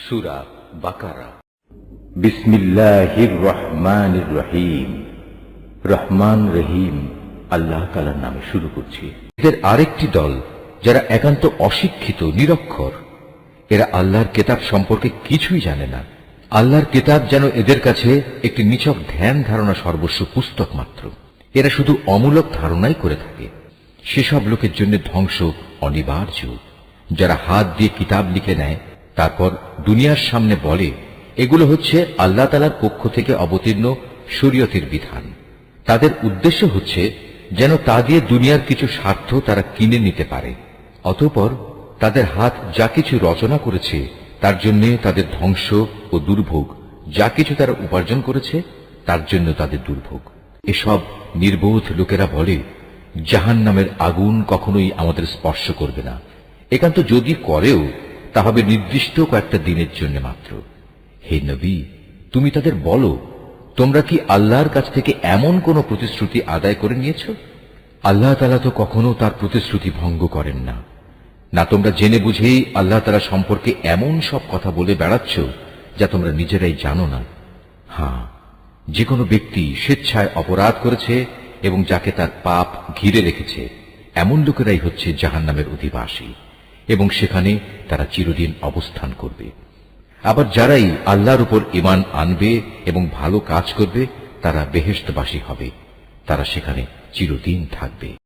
সূরা বাকারা। বিসমিল্লাহির রহমানির রহিম। রহমান রহিম আল্লাহ তাআলার নামে শুরু করছি। এদের আরেকটি দল যারা একান্ত অশিক্ষিত, নিরক্ষর, এরা আল্লাহর কিতাব সম্পর্কে কিছুই জানে না। আল্লাহর কিতাব যেন এদের কাছে একটি নিছক ধ্যান ধারণা সর্বস্ব পুস্তক মাত্র। এরা শুধু অমূলক ধারণাই করে থাকে। সেসব লোকের জন্য ধ্বংস অনিবার্য, যারা হাত দিয়ে কিতাব লিখে নেয়, তারপর দুনিয়ার সামনে বলে এগুলো হচ্ছে আল্লাহ তাআলার পক্ষ থেকে অবতীর্ণ শরীয়তের বিধান। তাদের উদ্দেশ্য হচ্ছে যেন তা দিয়ে দুনিয়ার কিছু স্বার্থ তারা কিনে নিতে পারে। অতঃপর তাদের হাত যা কিছু রচনা করেছে তার জন্য তাদের ধ্বংস ও দুর্ভোগ, যা কিছু তারা উপার্জন করেছে তার জন্য তাদের দুর্ভোগ। এসব নির্বোধ লোকেরা বলে জাহান্নামের আগুন কখনোই আমাদের স্পর্শ করবে না। একান্ত যদি করেও তা হবে নির্দিষ্ট কয়েকটা দিনের জন্য মাত্র। হে নবী, তুমি তাদের বলো, তোমরা কি আল্লাহর কাছ থেকে এমন কোন প্রতিশ্রুতি আদায় করে নিয়েছ? আল্লাহ তাআলা তো কখনো তার প্রতিশ্রুতি ভঙ্গ করেন না। না তোমরা জেনে বুঝেই আল্লাহ তাআলা সম্পর্কে এমন সব কথা বলে বেড়াচ্ছ যা তোমরা নিজেরাই জানো না। হ্যাঁ, যে কোনো ব্যক্তি স্বেচ্ছায় অপরাধ করেছে এবং যাকে তার পাপ ঘিরে রেখেছে, এমন লোকেরাই হচ্ছে জাহান্নামের অধিবাসী এবং সেখানে তারা চিরদিন অবস্থান করবে। আবার যারাই আল্লাহর উপর ঈমান আনবে এবং ভালো কাজ করবে তারা বেহেশতবাসী হবে, তারা সেখানে চিরদিন থাকবে।